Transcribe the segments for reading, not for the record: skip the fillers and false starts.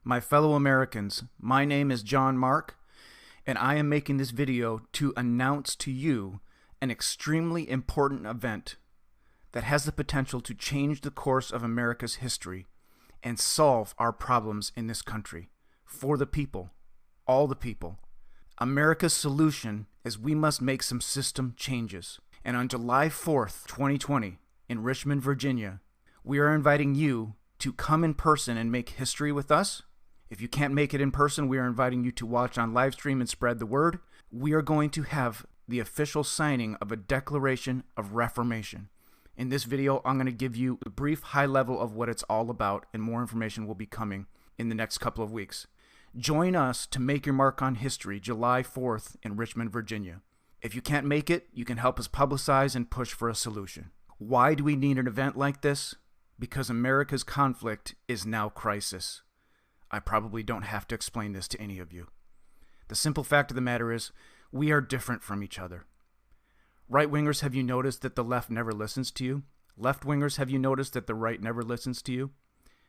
My fellow Americans, my name is John Mark, and I am making this video to announce to you an extremely important event that has the potential to change the course of America's history and solve our problems in this country for the people, all the people. America's solution is we must make some system changes. And on July 4th, 2020, in Richmond, Virginia, we are inviting you to come in person and make history with us. If you can't make it in person, we are inviting you to watch on live stream and spread the word. We are going to have the official signing of a Declaration of Reformation. In this video, I'm going to give you a brief high level of what it's all about, and more information will be coming in the next couple of weeks. Join us to make your mark on history July 4th in Richmond, Virginia. If you can't make it, you can help us publicize and push for a solution. Why do we need an event like this? Because America's conflict is now crisis. I probably don't have to explain this to any of you. The simple fact of the matter is, we are different from each other. Right-wingers, have you noticed that the left never listens to you? Left-wingers, have you noticed that the right never listens to you?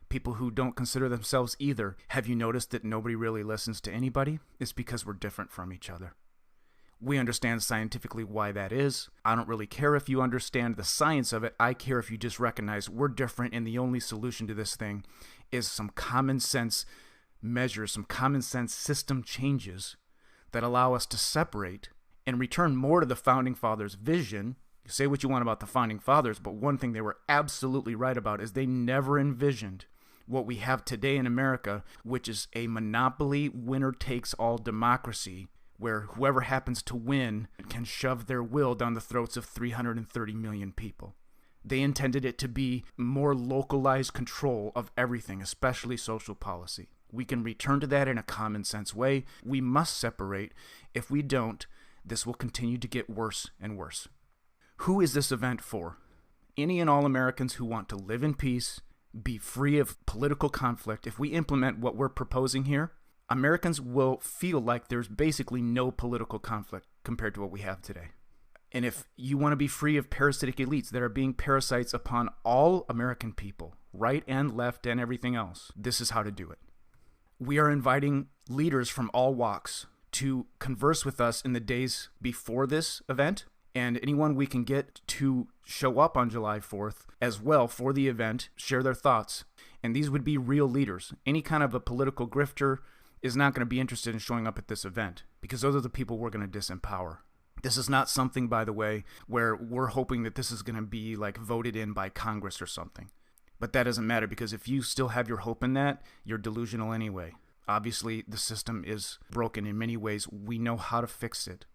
People who don't consider themselves either, have you noticed that nobody really listens to anybody? It's because we're different from each other. We understand scientifically why that is. I don't really care if you understand the science of it. I care if you just recognize we're different, and the only solution to this thing is some common sense measures, some common sense system changes that allow us to separate and return more to the Founding Fathers' vision. You say what you want about the Founding Fathers, but one thing they were absolutely right about is they never envisioned what we have today in America, which is a monopoly, winner-takes-all democracy, where whoever happens to win can shove their will down the throats of 330 million people. They intended it to be more localized control of everything, especially social policy. We can return to that in a common sense way. We must separate. If we don't, this will continue to get worse and worse. Who is this event for? Any and all Americans who want to live in peace, be free of political conflict. If we implement what we're proposing here, Americans will feel like there's basically no political conflict compared to what we have today. And if you want to be free of parasitic elites that are being parasites upon all American people, right and left and everything else, this is how to do it. We are inviting leaders from all walks to converse with us in the days before this event, and anyone we can get to show up on July 4th as well for the event, share their thoughts. And these would be real leaders. Any kind of a political grifter is not going to be interested in showing up at this event, because those are the people we're going to disempower. This is not something, by the way, where we're hoping that this is going to be like voted in by Congress or something. But that doesn't matter, because if you still have your hope in that, you're delusional anyway. Obviously, the system is broken in many ways. We know how to fix it.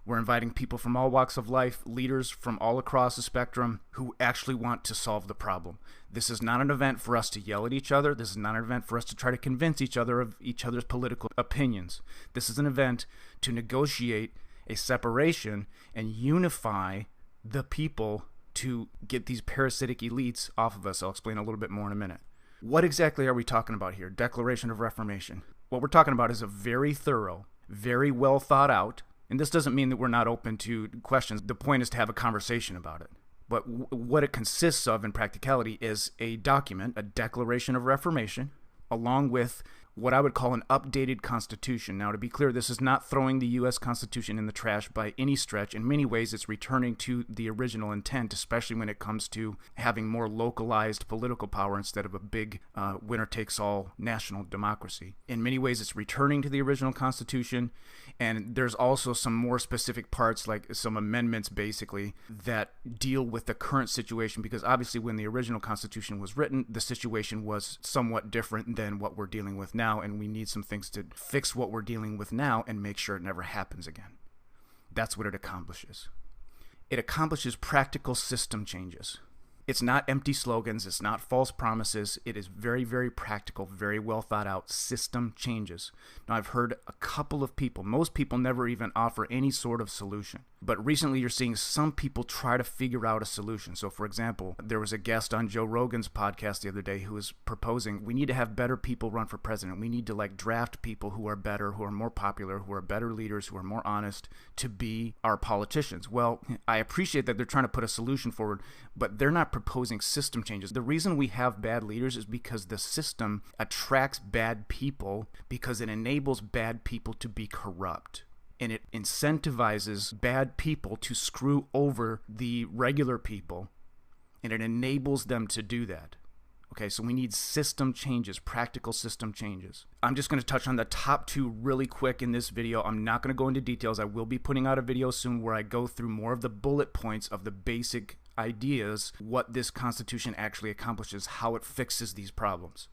We're inviting people from all walks of life, leaders from all across the spectrum who actually want to solve the problem. This is not an event for us to yell at each other. This is not an event for us to try to convince each other of each other's political opinions. This is an event to negotiate a separation and unify the people to get these parasitic elites off of us. I'll explain a little bit more in a minute. What exactly are we talking about here? Declaration of Reformation. What we're talking about is a very thorough, very well thought out, and this doesn't mean that we're not open to questions. The point is to have a conversation about it. But what it consists of in practicality is a document, a Declaration of Reformation, along with what I would call an updated Constitution. Now, to be clear, this is not throwing the U.S. Constitution in the trash by any stretch. In many ways, it's returning to the original intent, especially when it comes to having more localized political power instead of a big winner-takes-all national democracy. In many ways, it's returning to the original Constitution, and there's also some more specific parts, like some amendments, basically, that deal with the current situation, because obviously when the original Constitution was written, the situation was somewhat different than what we're dealing with now, and we need some things to fix what we're dealing with now and make sure it never happens again. That's what it accomplishes. It accomplishes practical system changes. It's not empty slogans. It's not false promises. It is very, very practical, very well thought out system changes. Now, I've heard a couple of people, most people never even offer any sort of solution. But recently you're seeing some people try to figure out a solution. So, for example, there was a guest on Joe Rogan's podcast the other day who was proposing we need to have better people run for president. We need to draft people who are better, who are more popular, who are better leaders, who are more honest to be our politicians. Well, I appreciate that they're trying to put a solution forward, but they're not proposing system changes. The reason we have bad leaders is because the system attracts bad people because it enables bad people to be corrupt. And it incentivizes bad people to screw over the regular people, and it enables them to do that. Okay, so we need system changes, practical system changes. I'm just going to touch on the top two really quick in this video. I'm not going to go into details. I will be putting out a video soon where I go through more of the bullet points of the basic ideas, what this Constitution actually accomplishes, how it fixes these problems.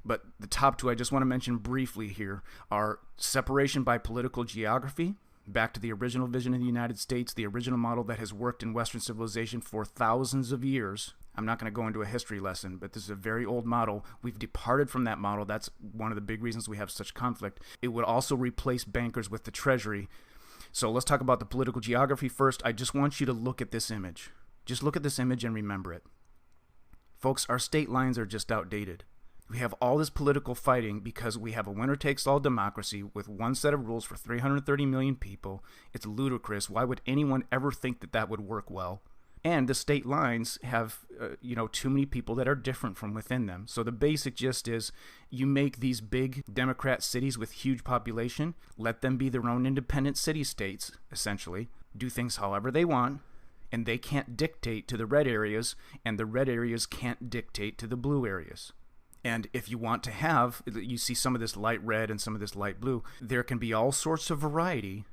But the top two I just want to mention briefly here are separation by political geography, back to the original vision of the United States, the original model that has worked in Western civilization for thousands of years. I'm not going to go into a history lesson, but this is a very old model. We've departed from that model. That's one of the big reasons we have such conflict. It would also replace bankers with the Treasury. So let's talk about the political geography first. I just want you to look at this image. Just look at this image and remember it. Folks, our state lines are just outdated. We have all this political fighting because we have a winner-takes-all democracy with one set of rules for 330 million people. It's ludicrous. Why would anyone ever think that that would work well? And the state lines have, too many people that are different from within them. So the basic gist is you make these big Democrat cities with huge population, let them be their own independent city-states, essentially, do things however they want, and they can't dictate to the red areas, and the red areas can't dictate to the blue areas. And if you want to have, you see some of this light red and some of this light blue, there can be all sorts of variety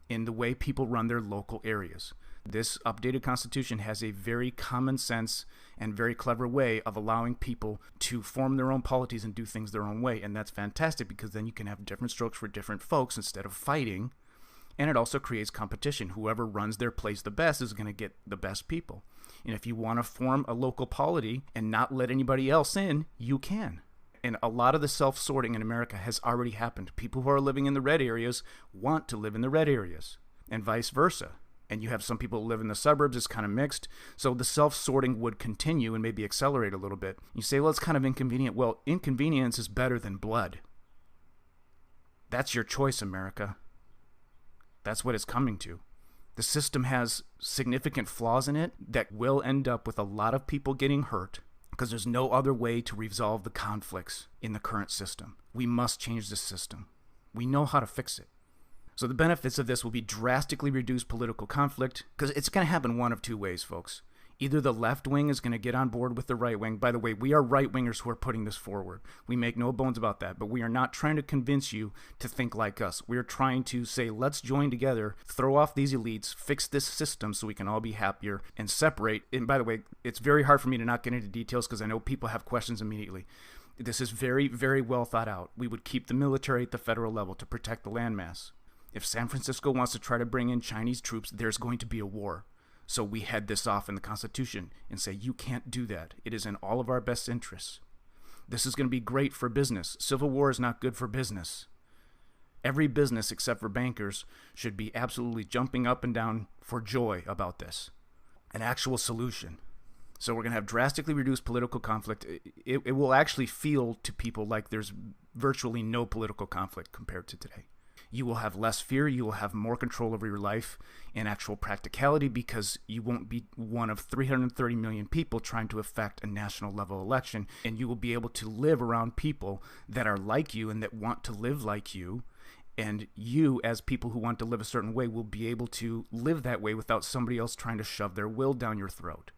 in the way people run their local areas. This updated Constitution has a very common sense and very clever way of allowing people to form their own polities and do things their own way. And that's fantastic because then you can have different strokes for different folks instead of fighting. And it also creates competition. Whoever runs their place the best is going to get the best people. And if you want to form a local polity and not let anybody else in, you can. And a lot of the self-sorting in America has already happened. People who are living in the red areas want to live in the red areas and vice versa. And you have some people who live in the suburbs. It's kind of mixed. So the self-sorting would continue and maybe accelerate a little bit. You say, well, it's kind of inconvenient. Well, inconvenience is better than blood. That's your choice, America. That's what it's coming to. The system has significant flaws in it that will end up with a lot of people getting hurt because there's no other way to resolve the conflicts in the current system. We must change the system. We know how to fix it. So the benefits of this will be drastically reduced political conflict because it's going to happen one of two ways, folks. Either the left wing is going to get on board with the right wing. By the way, we are right-wingers who are putting this forward. We make no bones about that, but we are not trying to convince you to think like us. We are trying to say, let's join together, throw off these elites, fix this system so we can all be happier and separate. And by the way, it's very hard for me to not get into details because I know people have questions immediately. This is very, very well thought out. We would keep the military at the federal level to protect the landmass. If San Francisco wants to try to bring in Chinese troops, there's going to be a war. So we head this off in the Constitution and say, you can't do that. It is in all of our best interests. This is going to be great for business. Civil war is not good for business. Every business except for bankers should be absolutely jumping up and down for joy about this. An actual solution. So we're going to have drastically reduced political conflict. It will actually feel to people like there's virtually no political conflict compared to today. You will have less fear, you will have more control over your life and actual practicality because you won't be one of 330 million people trying to affect a national level election, and you will be able to live around people that are like you and that want to live like you, and you as people who want to live a certain way will be able to live that way without somebody else trying to shove their will down your throat.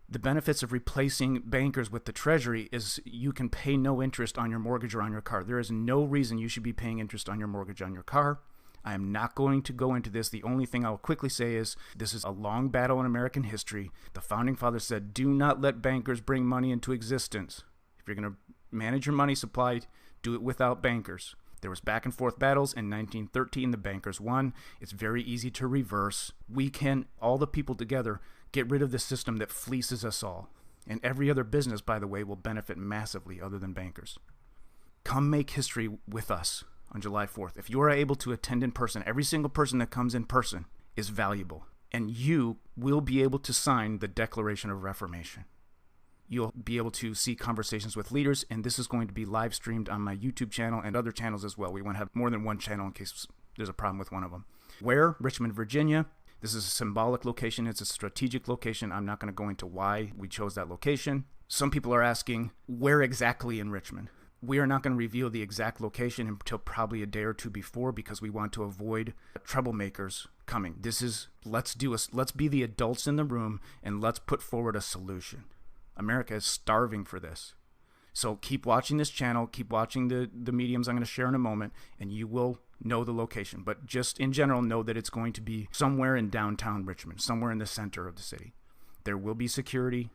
The benefits of replacing bankers with the Treasury is you can pay no interest on your mortgage or on your car. There is no reason you should be paying interest on your mortgage on your car. I am not going to go into this. The only thing I'll quickly say is this is a long battle in American history. The Founding Fathers said, do not let bankers bring money into existence. If you're going to manage your money supply, do it without bankers. There was back and forth battles. In 1913, the bankers won. It's very easy to reverse. We can, all the people together, get rid of the system that fleeces us all. And every other business, by the way, will benefit massively other than bankers. Come make history with us on July 4th. If you are able to attend in person, every single person that comes in person is valuable. And you will be able to sign the Declaration of Reformation. You'll be able to see conversations with leaders, and this is going to be live streamed on my YouTube channel and other channels as well. We want to have more than one channel in case there's a problem with one of them. Where? Richmond, Virginia. This is a symbolic location. It's a strategic location. I'm not going to go into why we chose that location. Some people are asking, where exactly in Richmond? We are not going to reveal the exact location until probably a day or two before, because we want to avoid troublemakers coming. This is, let's be the adults in the room and let's put forward a solution. America is starving for this. So keep watching this channel, keep watching the mediums I'm going to share in a moment, and you will know the location. But just in general, know that it's going to be somewhere in downtown Richmond, somewhere in the center of the city. There will be security.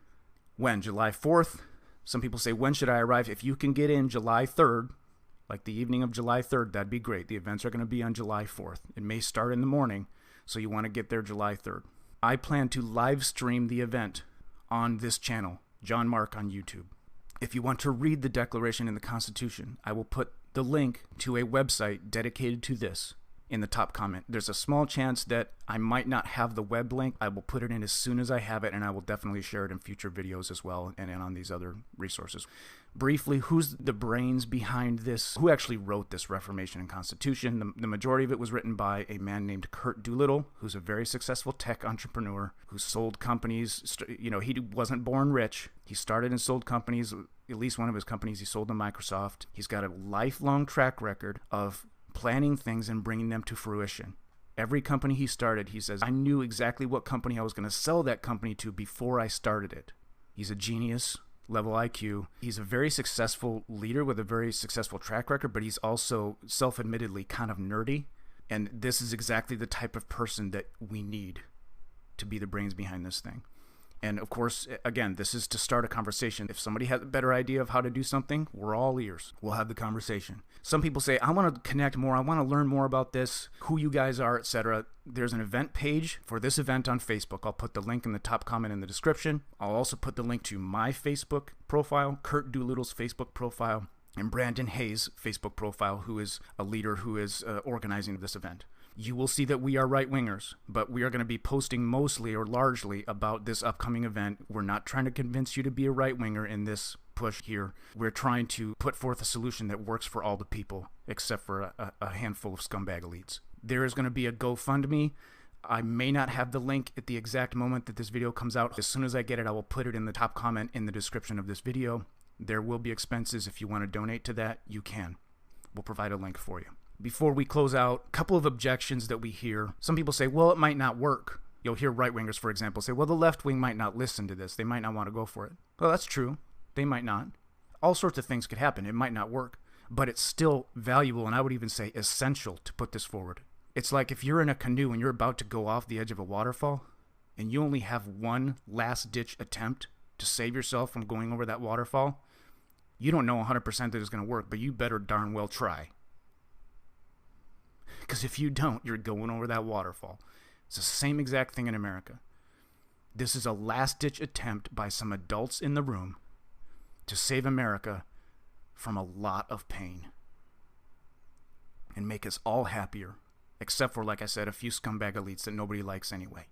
When? July 4th? Some people say, when should I arrive? If you can get in July 3rd, like the evening of July 3rd, that'd be great. The events are going to be on July 4th. It may start in the morning, so you want to get there July 3rd. I plan to live stream the event on this channel, John Mark on YouTube. If you want to read the Declaration and the Constitution, I will put the link to a website dedicated to this in the top comment. There's a small chance that I might not have the web link. I will put it in as soon as I have it, and I will definitely share it in future videos as well, and on these other resources. Briefly, who's the brains behind this? Who actually wrote this Reformation and Constitution? The majority of it was written by a man named Kurt Doolittle, who's a very successful tech entrepreneur who sold companies. You know, he wasn't born rich. He started and sold companies. At least one of his companies he sold to Microsoft. He's got a lifelong track record of planning things and bringing them to fruition. Every company he started, he says, I knew exactly what company I was going to sell that company to before I started it. He's a genius, level IQ. He's a very successful leader with a very successful track record, but he's also self-admittedly kind of nerdy. And this is exactly the type of person that we need to be the brains behind this thing. And of course, again, this is to start a conversation. If somebody has a better idea of how to do something, we're all ears. We'll have the conversation. Some people say, I want to connect more. I want to learn more about this, who you guys are, etc. There's an event page for this event on Facebook. I'll put the link in the top comment in the description. I'll also put the link to my Facebook profile, Kurt Doolittle's Facebook profile, and Brandon Hayes' Facebook profile, who is a leader who is organizing this event. You will see that we are right-wingers, but we are going to be posting mostly or largely about this upcoming event. We're not trying to convince you to be a right-winger in this push here. We're trying to put forth a solution that works for all the people, except for a handful of scumbag elites. There is going to be a GoFundMe. I may not have the link at the exact moment that this video comes out. As soon as I get it, I will put it in the top comment in the description of this video. There will be expenses. If you want to donate to that, you can. We'll provide a link for you. Before we close out, a couple of objections that we hear. Some people say, well, it might not work. You'll hear right-wingers, for example, say, well, the left wing might not listen to this. They might not want to go for it. Well, that's true. They might not. All sorts of things could happen. It might not work. But it's still valuable, and I would even say essential, to put this forward. It's like if you're in a canoe and you're about to go off the edge of a waterfall, and you only have one last-ditch attempt to save yourself from going over that waterfall, you don't know 100% that it's going to work, but you better darn well try. Because if you don't, you're going over that waterfall. It's the same exact thing in America. This is a last-ditch attempt by some adults in the room to save America from a lot of pain and make us all happier, except for, like I said, a few scumbag elites that nobody likes anyway.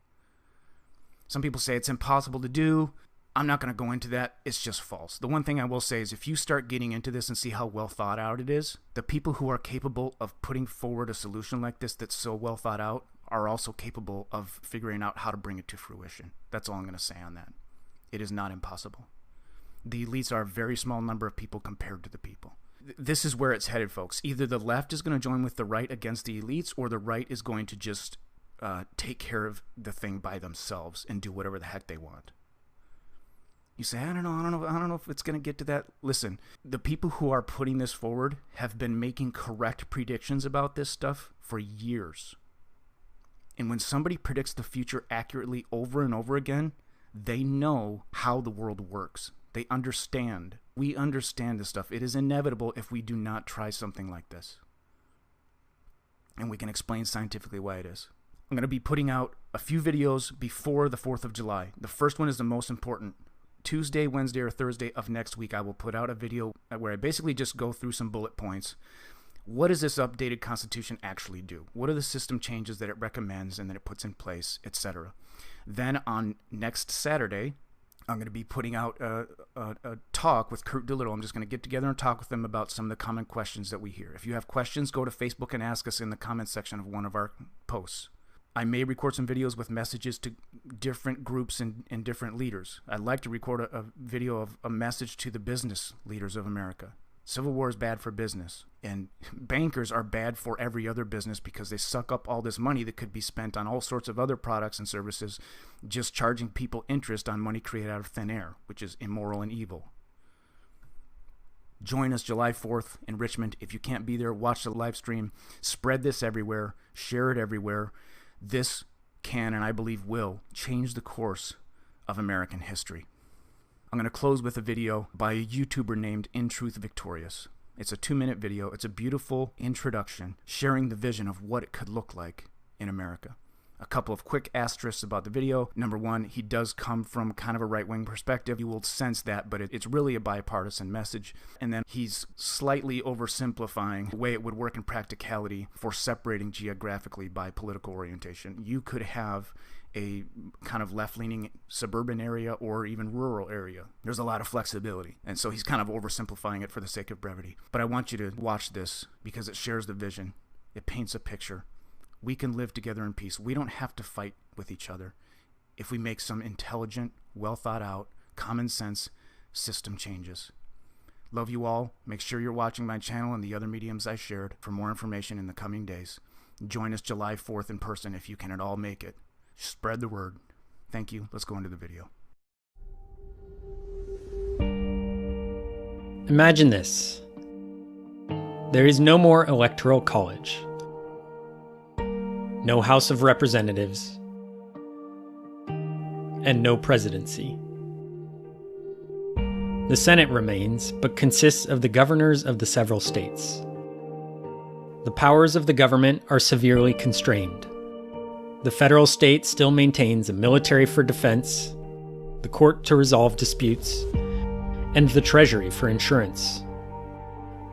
Some people say it's impossible to do. I'm not going to go into that. It's just false. The one thing I will say is if you start getting into this and see how well thought out it is, the people who are capable of putting forward a solution like this that's so well thought out are also capable of figuring out how to bring it to fruition. That's all I'm going to say on that. It is not impossible. The elites are a very small number of people compared to the people. This is where it's headed, folks. Either the left is going to join with the right against the elites, or the right is going to just take care of the thing by themselves and do whatever the heck they want. You say, I don't know if it's going to get to that. Listen, the people who are putting this forward have been making correct predictions about this stuff for years. And when somebody predicts the future accurately over and over again, they know how the world works. They understand. We understand this stuff. It is inevitable if we do not try something like this. And we can explain scientifically why it is. I'm going to be putting out a few videos before the 4th of July. The first one is the most important. Tuesday, Wednesday, or Thursday of next week, I will put out a video where I basically just go through some bullet points. What does this updated Constitution actually do? What are the system changes that it recommends and that it puts in place, etc.? Then on next Saturday, I'm going to be putting out a talk with Kurt Doolittle. I'm just going to get together and talk with them about some of the common questions that we hear. If you have questions, go to Facebook and ask us in the comment section of one of our posts. I may record some videos with messages to different groups and different leaders. I'd like to record a video of a message to the business leaders of America. Civil war is bad for business, and bankers are bad for every other business because they suck up all this money that could be spent on all sorts of other products and services, just charging people interest on money created out of thin air, which is immoral and evil. Join us July 4th in Richmond. If you can't be there, watch the live stream. Spread this everywhere. Share it everywhere. This can, and I believe will, change the course of American history. I'm going to close with a video by a YouTuber named In Truth Victorious. It's a 2-minute video. It's a beautiful introduction sharing the vision of what it could look like in America. A couple of quick asterisks about the video. Number one, he does come from kind of a right-wing perspective. You will sense that, but it's really a bipartisan message. And then he's slightly oversimplifying the way it would work in practicality for separating geographically by political orientation. You could have a kind of left-leaning suburban area or even rural area. There's a lot of flexibility. And so he's kind of oversimplifying it for the sake of brevity. But I want you to watch this because it shares the vision. It paints a picture. We can live together in peace. We don't have to fight with each other if we make some intelligent, well thought out, common sense system changes. Love you all. Make sure you're watching my channel and the other mediums I shared for more information in the coming days. Join us July 4th in person if you can at all make it. Spread the word. Thank you. Let's go into the video. Imagine this. There is no more electoral college. No House of Representatives. And no presidency. The Senate remains, but consists of the governors of the several states. The powers of the government are severely constrained. The federal state still maintains a military for defense, the court to resolve disputes, and the treasury for insurance.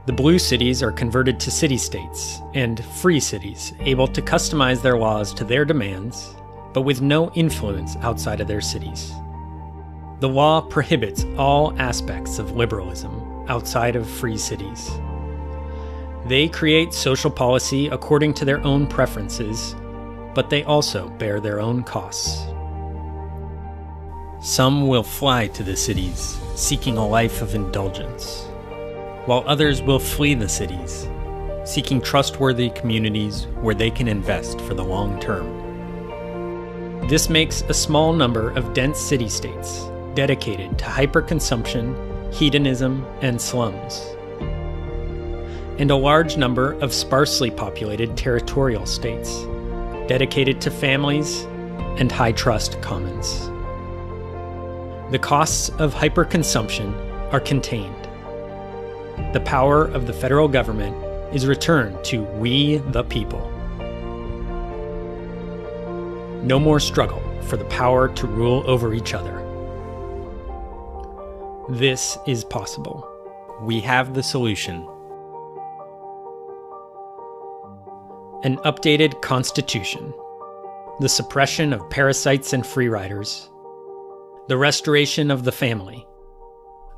The blue cities are converted to city-states and free cities, able to customize their laws to their demands, but with no influence outside of their cities. The law prohibits all aspects of liberalism outside of free cities. They create social policy according to their own preferences, but they also bear their own costs. Some will fly to the cities, seeking a life of indulgence, while others will flee the cities, seeking trustworthy communities where they can invest for the long term. This makes a small number of dense city-states dedicated to hyperconsumption, hedonism, and slums, and a large number of sparsely populated territorial states dedicated to families and high-trust commons. The costs of hyperconsumption are contained. The power of the federal government is returned to we the people. No more struggle for the power to rule over each other. This is possible. We have the solution. An updated constitution, the suppression of parasites and free riders, the restoration of the family,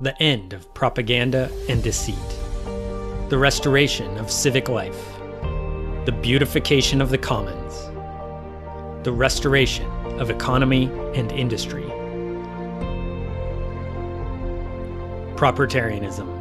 the end of propaganda and deceit, the restoration of civic life, the beautification of the commons, the restoration of economy and industry, propertarianism,